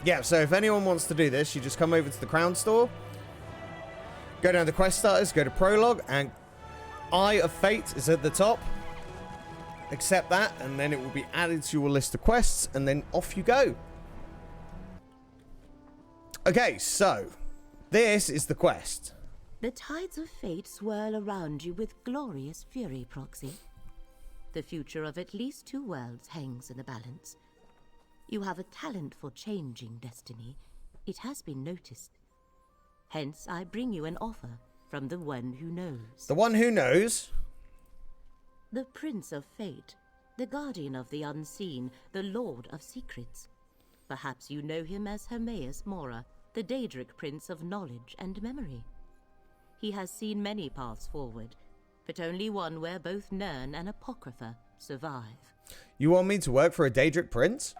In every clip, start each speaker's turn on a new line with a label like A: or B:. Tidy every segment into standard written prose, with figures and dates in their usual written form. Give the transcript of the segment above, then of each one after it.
A: Yeah, so if anyone wants to do this, you just come over to the Crown Store, go down to Quest Starters, go to Prologue, and Eye of Fate is at the top. Accept that, and then it will be added to your list of quests, and then off you go. Okay, so this is the quest.
B: The tides of fate swirl around you with glorious fury, Proxy. The future of at least 2 worlds hangs in the balance. You have a talent for changing destiny. It has been noticed. Hence, I bring you an offer from the one who knows.
A: The one who knows?
B: The Prince of Fate, the Guardian of the Unseen, the Lord of Secrets. Perhaps you know him as Hermaeus Mora, the Daedric Prince of Knowledge and Memory. He has seen many paths forward, but only one where both Nirn and Apocrypha survive.
A: You want me to work for a Daedric Prince?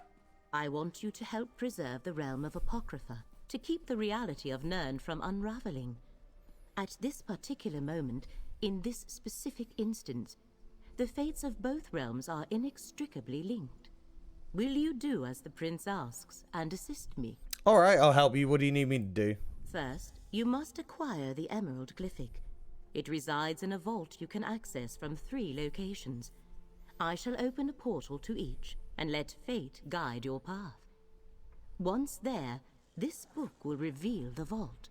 B: I want you to help preserve the realm of Apocrypha, to keep the reality of Nirn from unraveling. At this particular moment, in this specific instance, the fates of both realms are inextricably linked. Will you do as the prince asks and assist me?
A: Alright, I'll help you. What do you need me to do?
B: First, you must acquire the Emerald Glyphic. It resides in a vault you can access from 3 locations. I shall open a portal to each and let fate guide your path. Once there, this book will reveal the vault,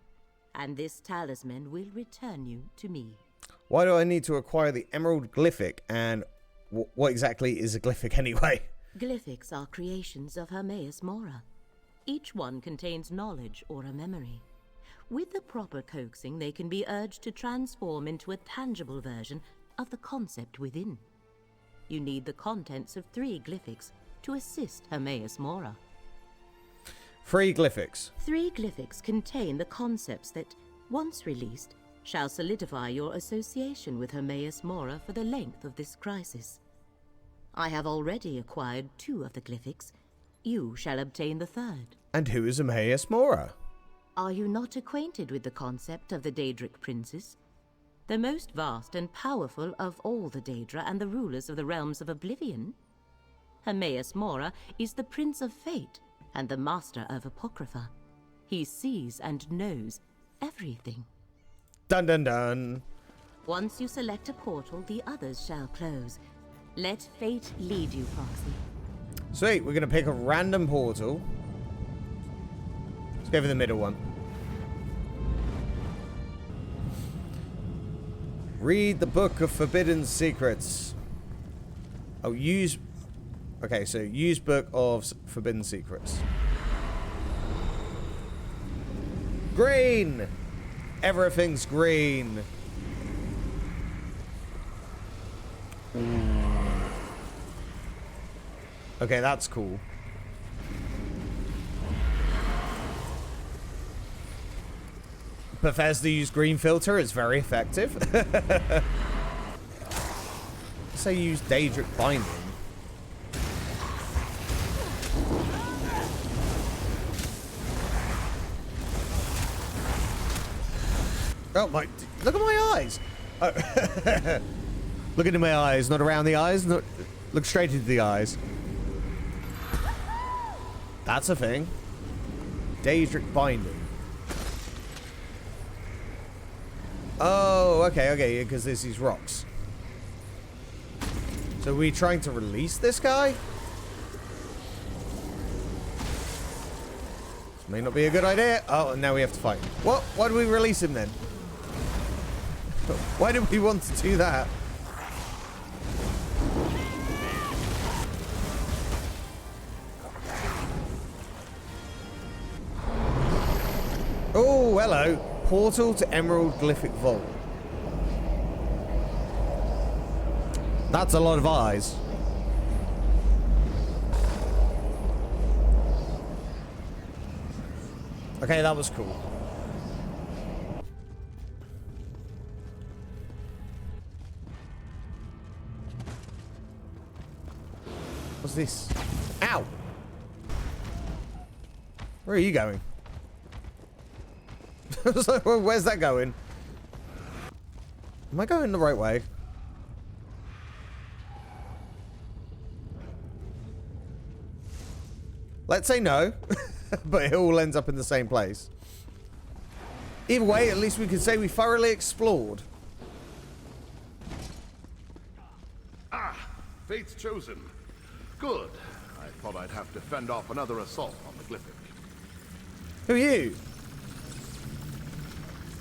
B: and this talisman will return you to me.
A: Why do I need to acquire the Emerald Glyphic, and what exactly is a Glyphic anyway?
B: Glyphics are creations of Hermaeus Mora. Each one contains knowledge or a memory. With the proper coaxing, they can be urged to transform into a tangible version of the concept within. You need the contents of 3 Glyphics to assist Hermaeus Mora.
A: 3 Glyphics.
B: 3 Glyphics contain the concepts that, once released, shall solidify your association with Hermaeus Mora for the length of this crisis. I have already acquired 2 of the Glyphics. You shall obtain the 3rd.
A: And who is Hermaeus Mora?
B: Are you not acquainted with the concept of the Daedric Princes? The most vast and powerful of all the Daedra and the rulers of the realms of Oblivion? Hermaeus Mora is the Prince of Fate and the Master of Apocrypha. He sees and knows everything.
A: Dun dun dun.
B: Once you select a portal, the others shall close. Let fate lead you, Proxy.
A: Sweet, we're going to pick a random portal. Let's go for the middle one. Read the Book of Forbidden Secrets. Oh, use... Okay, so use Book of Forbidden Secrets. Green! Everything's green. Okay, that's cool. Bethesda used green filter. It's very effective. Say use Daedric Binding. Oh my! Look at my eyes. Oh. Look into my eyes, not around the eyes. Not, look straight into the eyes. That's a thing. Daedric Binding. Oh, okay, because there's these rocks. So are we trying to release this guy? This may not be a good idea. Oh, and now we have to fight. What? Why do we release him then? Why do we want to do that? Oh, hello. Portal to Emerald Glyphic Vault. That's a lot of eyes. Okay, that was cool. What's this? Ow! Where are you going? So, where's that going? Am I going the right way? Let's say no. but it all ends up in the same place. Either way, at least we can say we thoroughly explored.
C: Ah, fate's chosen. Good. I thought I'd have to fend off another assault on the Glyphic.
A: Who are you?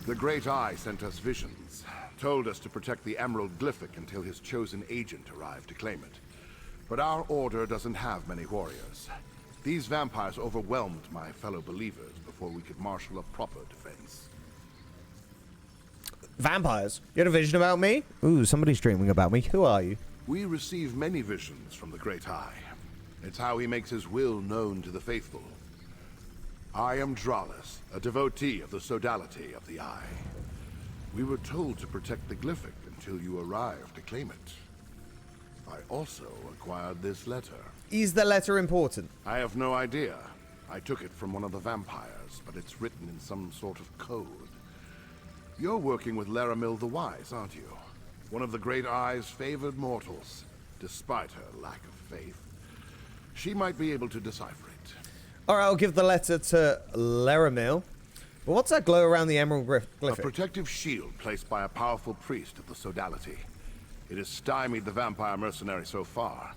C: The Great Eye sent us visions. Told us to protect the Emerald Glyphic until his chosen agent arrived to claim it. But our order doesn't have many warriors. These vampires overwhelmed my fellow believers before we could marshal a proper defense.
A: Vampires? You had a vision about me? Ooh, somebody's dreaming about me. Who are you?
C: We receive many visions from the Great Eye. It's how he makes his will known to the faithful. I am Dralis, a devotee of the sodality of the Eye. We were told to protect the Glyphic until you arrived to claim it. I also acquired this letter.
A: Is the letter important?
C: I have no idea. I took it from one of the vampires, but it's written in some sort of code. You're working with Laramil the Wise, aren't you? One of the Great Eye's favored mortals, despite her lack of faith. She might be able to decipher it.
A: Alright, I'll give the letter to Laramil. But what's that glow around the Emerald Glyphic?
C: A protective shield placed by a powerful priest of the sodality. It has stymied the vampire mercenary so far,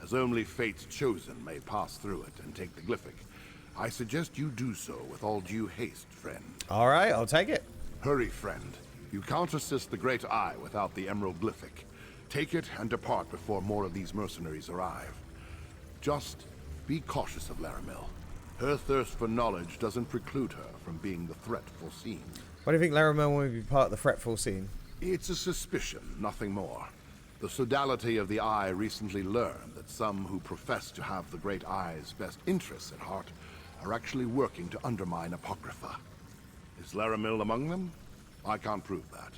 C: as only fate's chosen may pass through it and take the Glyphic. I suggest you do so with all due haste, friend.
A: Alright, I'll take it.
C: Hurry, friend. You can't assist the Great Eye without the Emerald Glyphic. Take it and depart before more of these mercenaries arrive. Just be cautious of Laramil. Her thirst for knowledge doesn't preclude her from being the threat foreseen.
A: Why do you think Laramil will be part of the threat foreseen?
C: It's a suspicion, nothing more. The sodality of the Eye recently learned that some who profess to have the Great Eye's best interests at heart are actually working to undermine Apocrypha. Is Laramil among them? I can't prove that.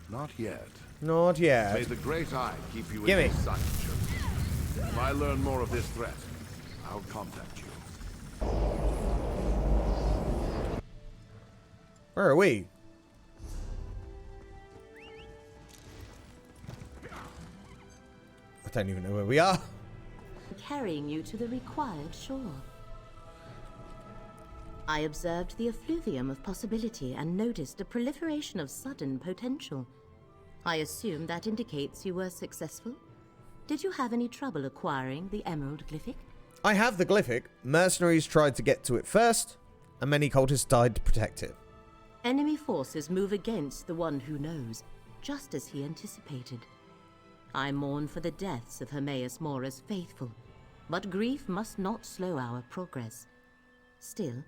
C: Not yet.
A: Not yet.
C: May the Great Eye keep you
A: Gimme.
C: in his sight, chosen. If I learn more of this threat, I'll contact you.
A: Where are we? I don't even know where we are.
B: Carrying you to the required shore. I observed the effluvium of possibility and noticed a proliferation of sudden potential. I assume that indicates you were successful? Did you have any trouble acquiring the Emerald Glyphic?
A: I have the Glyphic. Mercenaries tried to get to it first, and many cultists died to protect it.
B: Enemy forces move against the one who knows, just as he anticipated. I mourn for the deaths of Hermaeus Mora's faithful, but grief must not slow our progress. Still,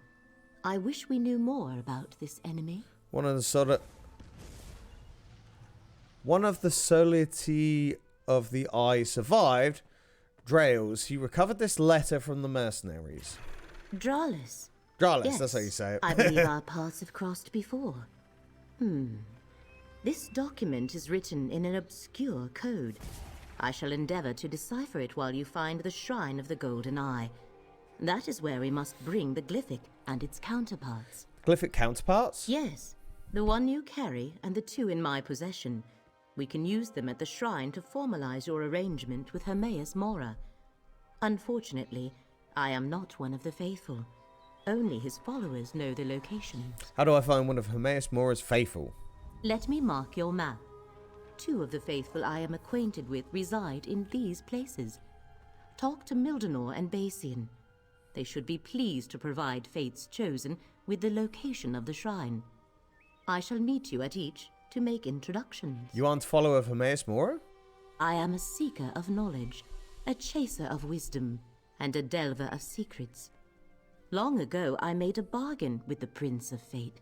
B: I wish we knew more about this enemy.
A: One of the solidity of the Eye survived. Drails. He recovered this letter from the mercenaries.
B: Dralis.
A: Dralis,
B: Yes,
A: that's how you say it.
B: I believe our paths have crossed before. This document is written in an obscure code. I shall endeavor to decipher it while you find the Shrine of the Golden Eye. That is where we must bring the Glyphic and its counterparts.
A: Glyphic counterparts?
B: Yes, the one you carry and the two in my possession. We can use them at the shrine to formalize your arrangement with Hermaeus Mora. Unfortunately, I am not one of the faithful. Only his followers know the locations.
A: How do I find one of Hermaeus Mora's faithful?
B: Let me mark your map. Two of the faithful I am acquainted with reside in these places. Talk to Mildenor and Basian. They should be pleased to provide Fate's Chosen with the location of the shrine. I shall meet you at each to make introductions.
A: You aren't a follower of Hermaeus Mora?
B: I am a seeker of knowledge, a chaser of wisdom, and a delver of secrets. Long ago, I made a bargain with the Prince of Fate.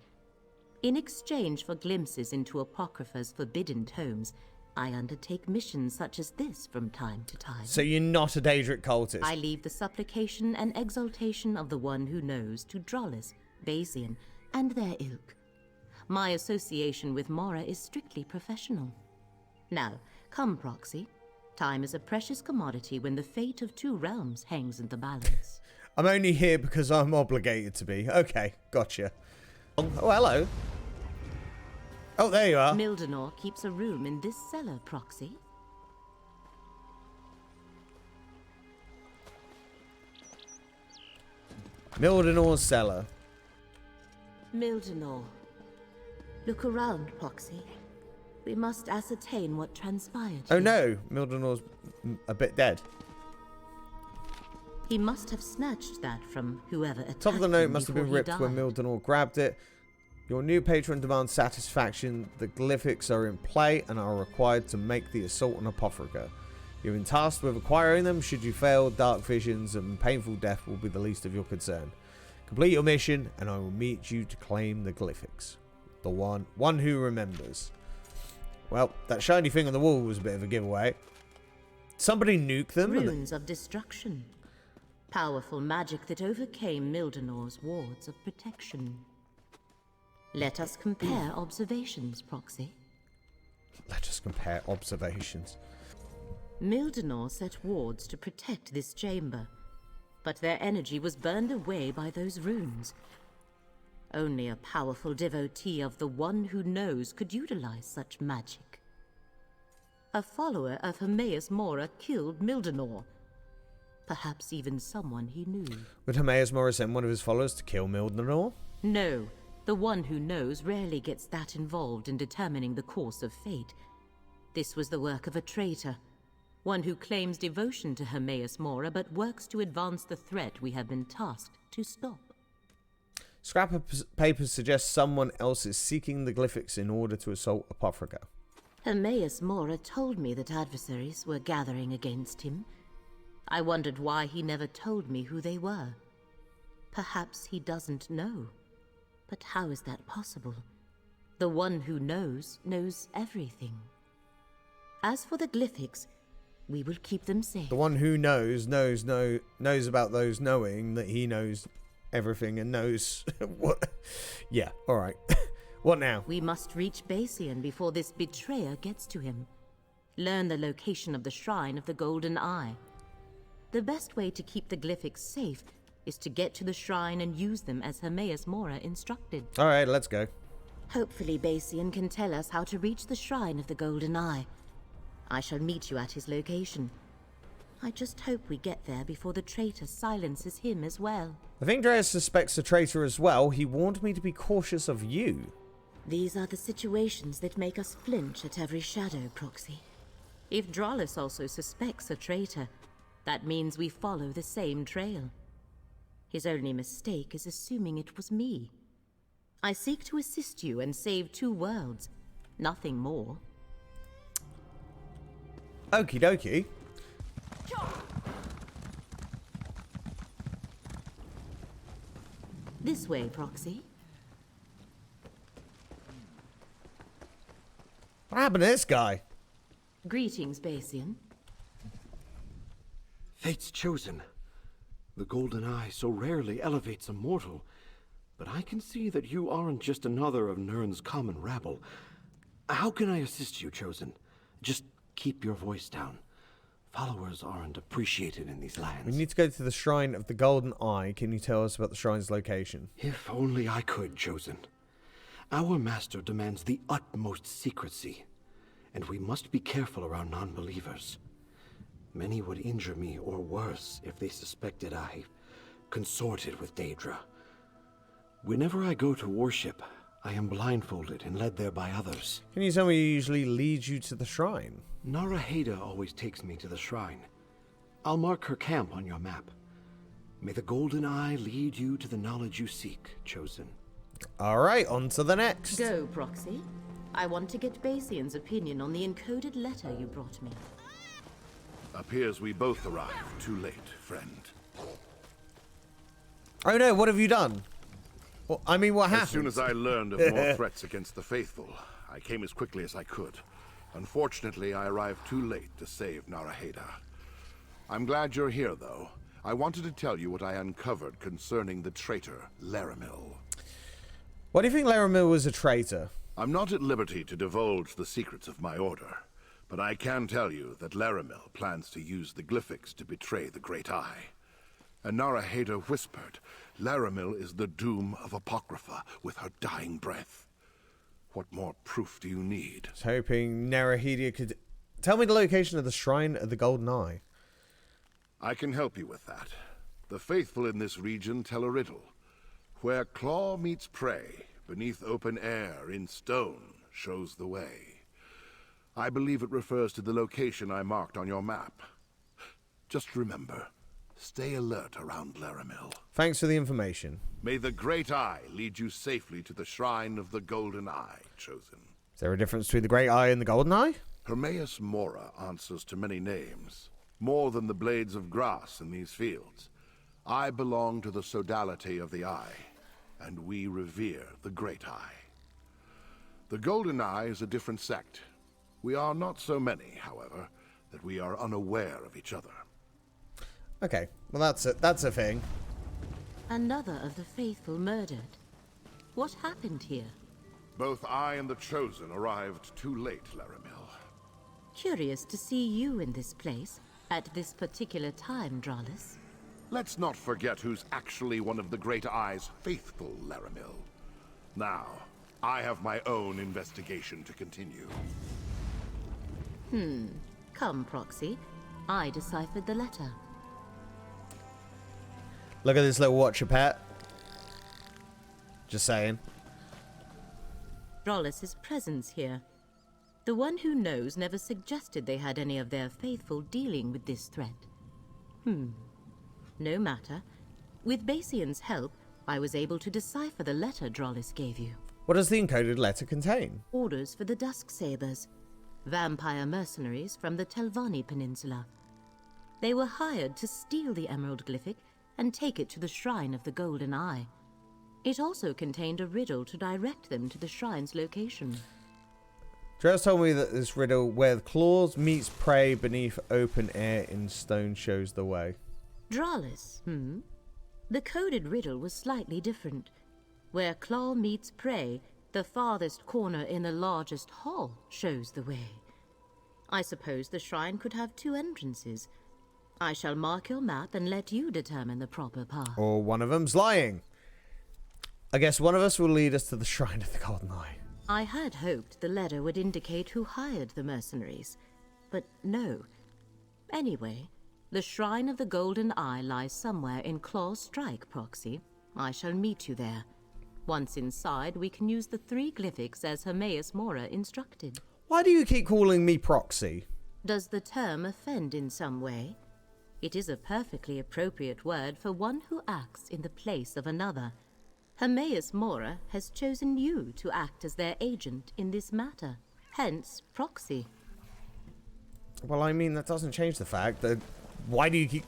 B: In exchange for glimpses into Apocrypha's forbidden tomes, I undertake missions such as this from time to time.
A: So you're not a Daedric cultist?
B: I leave the supplication and exaltation of the one who knows to Dralis, Basian, and their ilk. My association with Mora is strictly professional. Now, come, Proxy. Time is a precious commodity when the fate of two realms hangs in the balance.
A: I'm only here because I'm obligated to be. Okay, gotcha. Oh, hello. Oh, there you are.
B: Mildenor keeps a room in this cellar, Proxy.
A: Mildenor's cellar.
B: Mildenor. Look around, Proxy. We must ascertain what transpired
A: Oh
B: here.
A: no, Mildenor's a bit dead.
B: He must have snatched that from whoever attacked
A: Top of the note
B: him
A: must have
B: before
A: been
B: he
A: ripped when
B: died.
A: Mildenor grabbed it. Your new patron demands satisfaction. The glyphics are in play and are required to make the assault on Apothrica. You've been tasked with acquiring them. Should you fail, dark visions and painful death will be the least of your concern. Complete your mission and I will meet you to claim the glyphics. The one who remembers. Well, that shiny thing on the wall was a bit of a giveaway. Somebody nuke them.
B: Runes of destruction. Powerful magic that overcame Mildenor's wards of protection. Let us compare observations, Proxy.
A: Let us compare observations.
B: Mildenor set wards to protect this chamber, but their energy was burned away by those runes. Only a powerful devotee of the One Who Knows could utilize such magic. A follower of Hermaeus Mora killed Mildenor. Perhaps even someone he knew.
A: Would Hermaeus Mora send one of his followers to kill Mildenor?
B: No, the One Who Knows rarely gets that involved in determining the course of fate. This was the work of a traitor. One who claims devotion to Hermaeus Mora but works to advance the threat we have been tasked to stop.
A: Scrap of papers suggests someone else is seeking the glyphics in order to assault Apothrica.
B: Hermaeus Mora told me that adversaries were gathering against him. I wondered why he never told me who they were. Perhaps he doesn't know. But how is that possible? The One Who knows everything. As for the glyphics, we will keep them safe.
A: The one who knows about those knowing that he knows everything and knows what. Yeah, alright. What now?
B: We must reach Basian before this betrayer gets to him. Learn the location of the Shrine of the Golden Eye. The best way to keep the glyphics safe is to get to the shrine and use them as Hermaeus Mora instructed.
A: Alright, let's go.
B: Hopefully Basian can tell us how to reach the Shrine of the Golden Eye. I shall meet you at his location. I just hope we get there before the traitor silences him as well.
A: I think Dreas suspects the traitor as well. He warned me to be cautious of you.
B: These are the situations that make us flinch at every shadow, Proxy. If Drollis also suspects a traitor, that means we follow the same trail. His only mistake is assuming it was me. I seek to assist you and save 2 worlds, nothing more.
A: Okie dokie.
B: This way, Proxy.
A: What happened to this guy?
B: Greetings, Basian.
D: Fate's chosen. The Golden Eye so rarely elevates a mortal. But I can see that you aren't just another of Nirn's common rabble. How can I assist you, Chosen? Just keep your voice down. Followers aren't appreciated in these lands.
A: We need to go to the Shrine of the Golden Eye. Can you tell us about the shrine's location?
D: If only I could, Chosen. Our master demands the utmost secrecy, and we must be careful around non-believers. Many would injure me or worse if they suspected I consorted with Daedra. Whenever I go to worship, I am blindfolded and led there by others.
A: Can you tell me who usually leads you to the shrine?
D: Naraheda always takes me to the shrine. I'll mark her camp on your map. May the Golden Eye lead you to the knowledge you seek, Chosen.
A: Alright, on to the next.
B: Go, Proxy. I want to get Basian's opinion on the encoded letter you brought me.
C: Appears we both arrived too late, friend.
A: Oh no, what have you done? Well, I mean, what happened?
C: As soon as I learned of more threats against the faithful, I came as quickly as I could. Unfortunately, I arrived too late to save Naraheda. I'm glad you're here, though. I wanted to tell you what I uncovered concerning the traitor, Laramil.
A: Why do you think Laramil was a traitor?
C: I'm not at liberty to divulge the secrets of my order, but I can tell you that Laramil plans to use the glyphics to betray the Great Eye. And Naraheda whispered, Laramil is the doom of Apocrypha with her dying breath. What more proof do you need?
A: I was hoping Naraheda could... Tell me the location of the Shrine of the Golden Eye.
C: I can help you with that. The faithful in this region tell a riddle. Where claw meets prey, beneath open air, in stone, shows the way. I believe it refers to the location I marked on your map. Just remember, stay alert around Laramil.
A: Thanks for the information.
C: May the Great Eye lead you safely to the Shrine of the Golden Eye, Chosen.
A: Is there a difference between the Great Eye and the Golden Eye?
C: Hermaeus Mora answers to many names, more than the blades of grass in these fields. I belong to the sodality of the Eye, and we revere the Great Eye. The Golden Eye is a different sect. We are not so many, however, that we are unaware of each other.
A: Okay, well that's a thing.
B: Another of the faithful murdered. What happened here?
C: Both I and the Chosen arrived too late, Laramil.
B: Curious to see you in this place, at this particular time, Dralus.
C: Let's not forget who's actually one of the Great Eye's faithful, Laramil. Now, I have my own investigation to continue.
B: Come, Proxy. I deciphered the letter.
A: Look at this little watcher pet. Just saying.
B: Dralus's presence here. The one who knows never suggested they had any of their faithful dealing with this threat. No matter. With Basian's help, I was able to decipher the letter Dralus gave you.
A: What does the encoded letter contain?
B: Orders for the Dusksabers, vampire mercenaries from the Telvanni Peninsula. They were hired to steal the Emerald Glyphic and take it to the Shrine of the Golden Eye. It also contained a riddle to direct them to the shrine's location.
A: Dress told me that this riddle, where the claws meets prey beneath open air in stone, shows the way.
B: Dralus, The coded riddle was slightly different. Where claw meets prey, the farthest corner in the largest hall shows the way. I suppose the shrine could have two entrances. I shall mark your map and let you determine the proper path.
A: Or one of them's lying. I guess one of us will lead us to the Shrine of the Golden Eye.
B: I had hoped the letter would indicate who hired the mercenaries, but no. Anyway, the Shrine of the Golden Eye lies somewhere in Claw's Strike, Proxy. I shall meet you there. Once inside, we can use the 3 glyphics as Hermaeus Mora instructed.
A: Why do you keep calling me Proxy?
B: Does the term offend in some way? It is a perfectly appropriate word for one who acts in the place of another. Hermaeus Mora has chosen you to act as their agent in this matter. Hence, Proxy.
A: Well, I mean, that doesn't change the fact that... Why do you keep...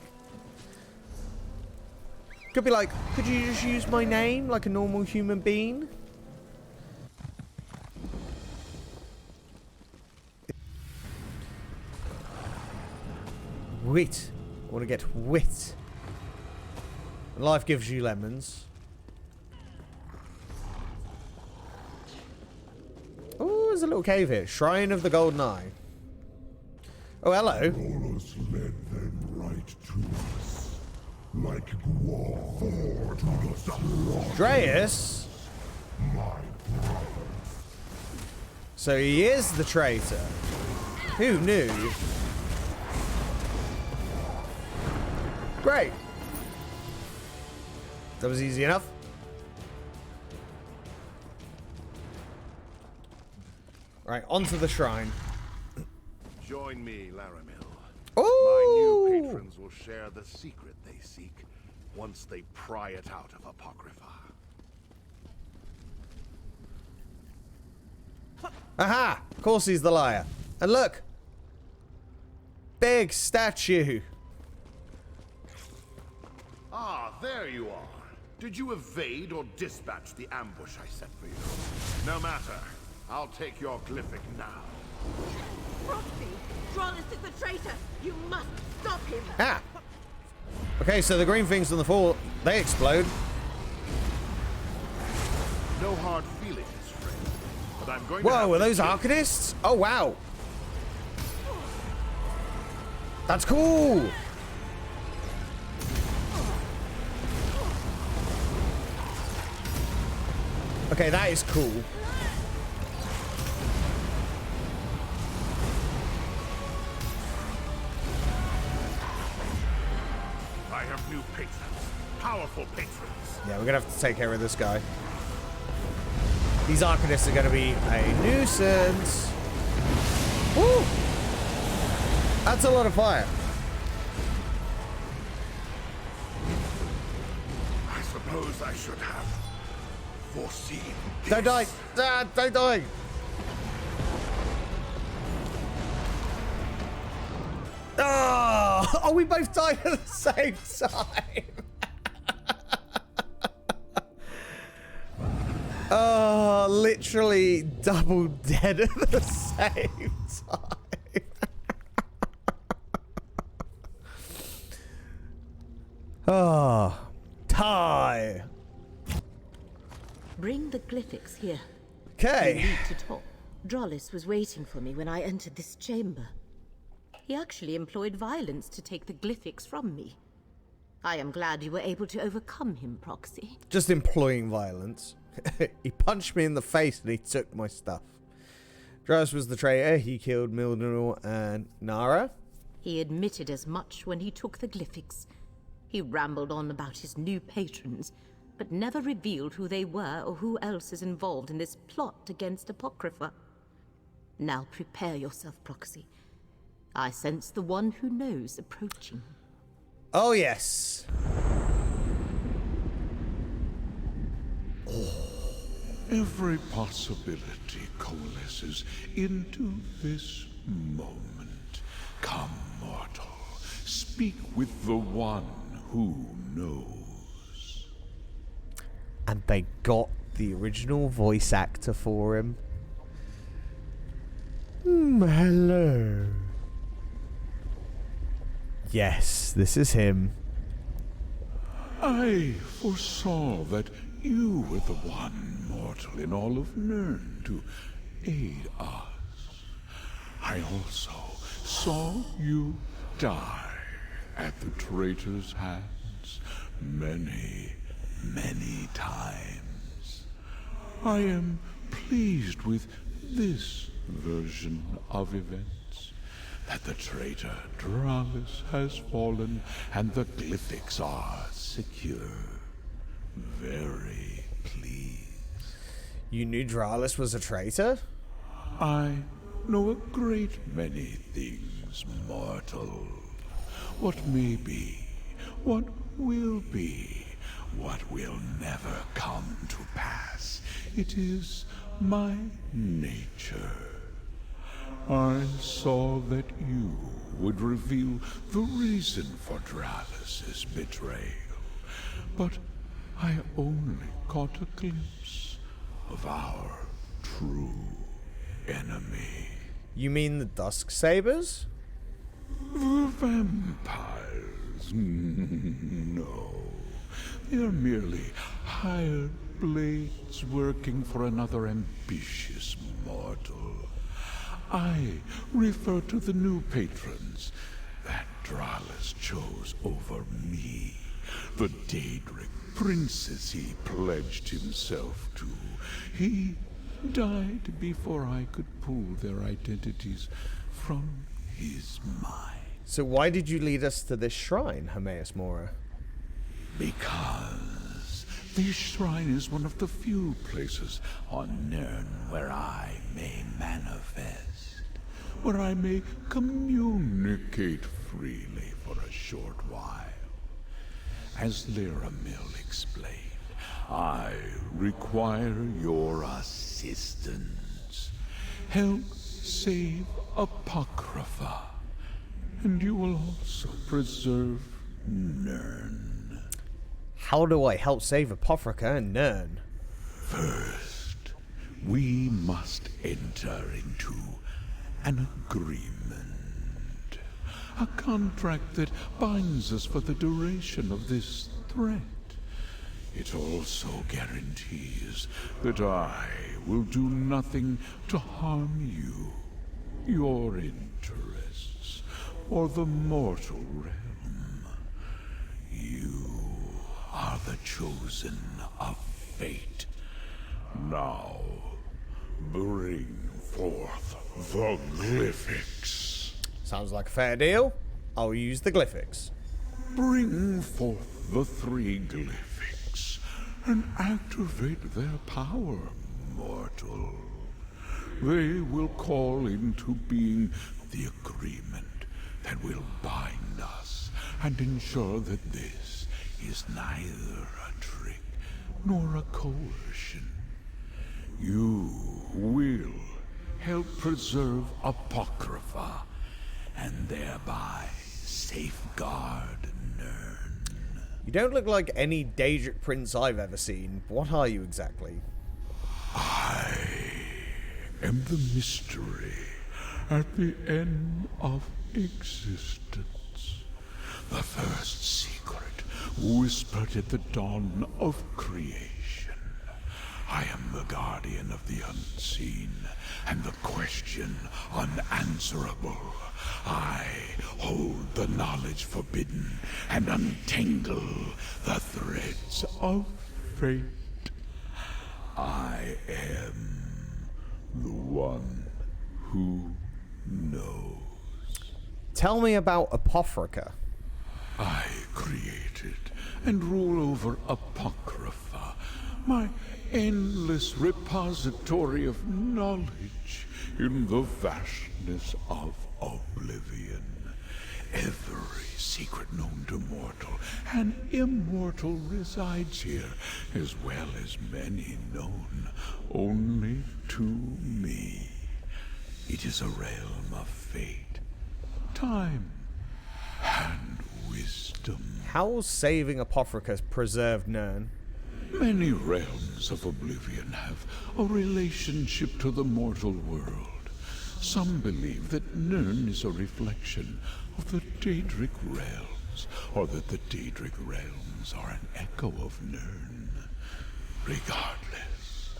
A: Could be like, could you just use my name like a normal human being? Wit. I want to get wit. Life gives you lemons. Oh, there's a little cave here. Shrine of the Golden Eye. Oh, hello.
E: Horus led them right to us, like Guar to the sun.
A: Dreus?
E: My brother.
A: So he is the traitor. Who knew? Great. That was easy enough. Right, onto the shrine.
C: Join me, Laramil.
A: Ooh!
C: My new patrons will share the secret they seek once they pry it out of Apocrypha.
A: Aha! Of course he's the liar. And look! Big statue.
C: Ah, there you are. Did you evade or dispatch the ambush I set for you? No matter. I'll take your glyphic now.
F: Proxy! Dralus is the traitor! You must stop him!
A: Ah! Okay, so the green things on the floor, they explode.
C: No hard feelings, friend. But I'm going to
A: Whoa,
C: have
A: are
C: to
A: those
C: kill-
A: arcanists? Oh, wow. That's cool. Okay, that is cool.
C: I have new patrons. Powerful patrons.
A: Yeah, we're gonna have to take care of this guy. These Arcanists are gonna be a nuisance. Woo! That's a lot of fire.
C: I suppose I should have foreseen this.
A: Don't die! Ah, don't die! Oh, we both died at the same time. Oh, literally double dead at the same time. Oh, tie.
B: Bring the glyphics here.
A: Okay.
B: We need to talk. Drollis was waiting for me when I entered this chamber. He actually employed violence to take the glyphics from me. I am glad you were able to overcome him, Proxy.
A: Just employing violence. He punched me in the face and he took my stuff. Drollis was the traitor. He killed Mildred and Nara.
B: He admitted as much when he took the glyphics. He rambled on about his new patrons, but never revealed who they were or who else is involved in this plot against Apocrypha. Now prepare yourself, Proxy. I sense the one who knows approaching.
A: Oh, yes.
E: Every possibility coalesces into this moment. Come, mortal. Speak with the one who knows.
A: And they got the original voice actor for him. Hello. Yes, this is him.
E: I foresaw that you were the one mortal in all of Nirn to aid us. I also saw you die at the traitor's hands many, many times. I am pleased with this version of events, that the traitor Drollis has fallen and the glyphics are secure. Very pleased.
A: You knew Drollis was a traitor?
E: I know a great many things, mortal. What may be, what will be, what will never come to pass. It is my nature. I saw that you would reveal the reason for Drollis's betrayal, but I only caught a glimpse of our true enemy.
A: You mean the Dusksabers?
E: The vampires? No. They're merely hired blades working for another ambitious mortal. I refer to the new patrons that Drollis chose over me. The Daedric princes he pledged himself to. He died before I could pull their identities from his mind.
A: So why did you lead us to this shrine, Hermaeus Mora?
E: Because this shrine is one of the few places on Nirn where I may manifest, where I may communicate freely for a short while. As Lyramil explained, I require your assistance. Help save Apocrypha, and you will also preserve Nirn.
A: How do I help save Apocrypha and Nirn?
E: First, we must enter into an agreement. A contract that binds us for the duration of this threat. It also guarantees that I will do nothing to harm you, your interests, or the mortal realm. You are the chosen of fate. Now, bring forth the glyphics.
A: Sounds like a fair deal. I'll use the glyphics.
E: Bring forth the 3 glyphics and activate their power, mortal. They will call into being the agreement that will bind us and ensure that this is neither a trick nor a coercion. You will help preserve Apocrypha and thereby safeguard Nirn.
A: You don't look like any Daedric prince I've ever seen. What are you exactly?
E: I am the mystery at the end of existence. The first secret whispered at the dawn of creation. I am the guardian of the unseen, and the question unanswerable. I hold the knowledge forbidden, and untangle the threads of fate. I am the one who knows.
A: Tell me about Apocrypha.
E: I created and rule over Apocrypha, my endless repository of knowledge in the vastness of oblivion. Every secret known to mortal and immortal resides here, as well as many known only to me. It is a realm of fate, time, and wisdom.
A: How will saving Apocrypha preserve Nirn?
E: Many realms of oblivion have a relationship to the mortal world. Some believe that Nirn is a reflection of the Daedric realms, or that the Daedric realms are an echo of Nirn. Regardless,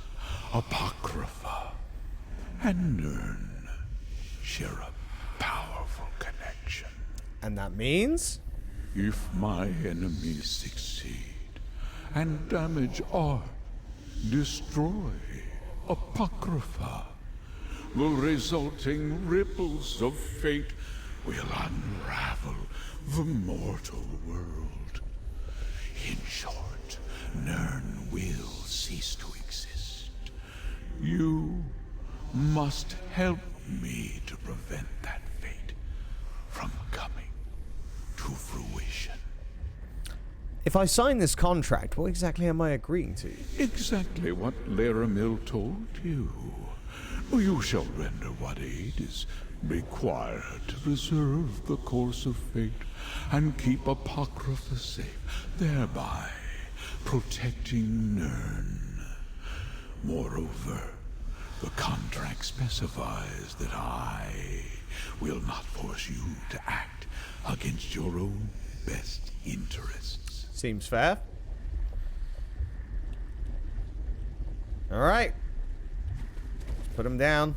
E: Apocrypha and Nirn share a powerful connection.
A: And that means?
E: If my enemies succeed and damage or destroy Apocrypha, the resulting ripples of fate will unravel the mortal world. In short, Nirn will cease to exist. You must help me to prevent that fate from coming to fruition.
A: If I sign this contract, what exactly am I agreeing to?
E: Exactly what Laramil told you. You shall render what aid is required to preserve the course of fate and keep Apocrypha safe, thereby protecting Nirn. Moreover, the contract specifies that I will not force you to act against your own best interests.
A: Seems fair. Alright. Put him down.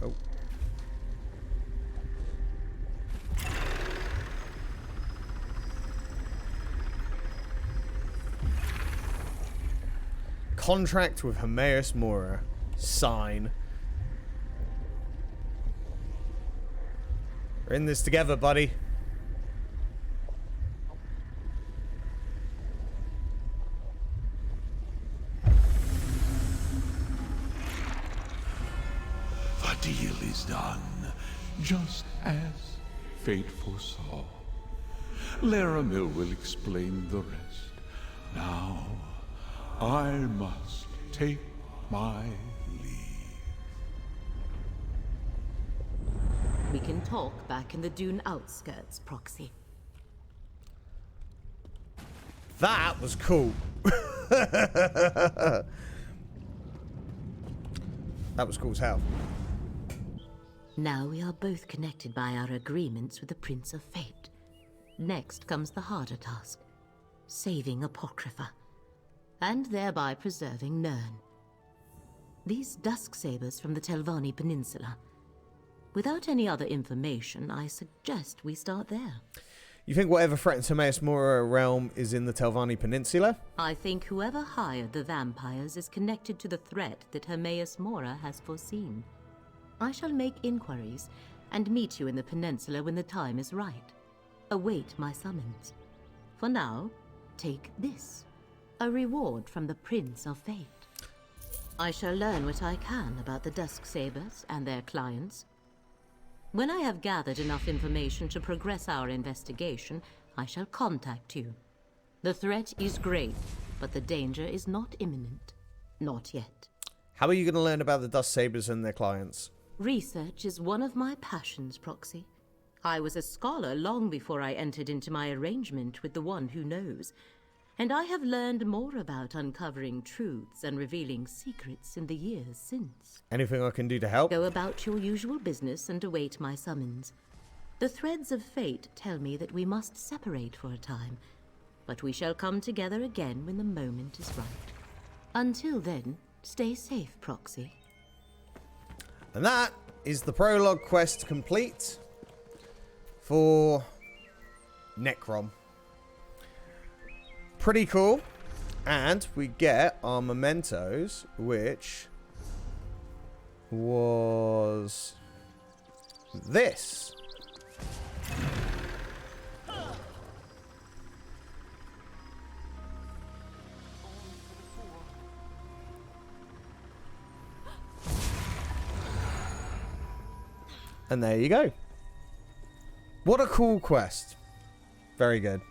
A: Oh. Contract with Hermaeus Mora. Sign. We're in this together, buddy.
E: The deal is done, just as fate foresaw. Laramil will explain the rest. Now, I must take my leave.
B: We can talk back in the dune outskirts, Proxy.
A: That was cool. That was cool as hell.
B: Now we are both connected by our agreements with the Prince of Fate. Next comes the harder task, saving Apocrypha, and thereby preserving Nirn. These dusk sabers from the Telvanni Peninsula. Without any other information, I suggest we start there.
A: You think whatever threatens Hermaeus Mora realm is in the Telvanni Peninsula?
B: I think whoever hired the vampires is connected to the threat that Hermaeus Mora has foreseen. I shall make inquiries and meet you in the peninsula when the time is right. await my summons. For now, take this, a reward from the Prince of Fate. I shall learn what I can about the Dusksabers and their clients. When I have gathered enough information to progress our investigation, I shall contact you. The threat is great, but the danger is not imminent. Not yet.
A: How are you going to learn about the Dusksabers and their clients?
B: Research is one of my passions, Proxy. I was a scholar long before I entered into my arrangement with the one who knows, and I have learned more about uncovering truths and revealing secrets in the years since.
A: Anything I can do to help?
B: Go about your usual business and await my summons. The threads of fate tell me that we must separate for a time, but we shall come together again when the moment is right. Until then, stay safe, Proxy.
A: And that is the prologue quest complete for Necrom. Pretty cool. And we get our mementos, which was this. And there you go. What a cool quest. Very good.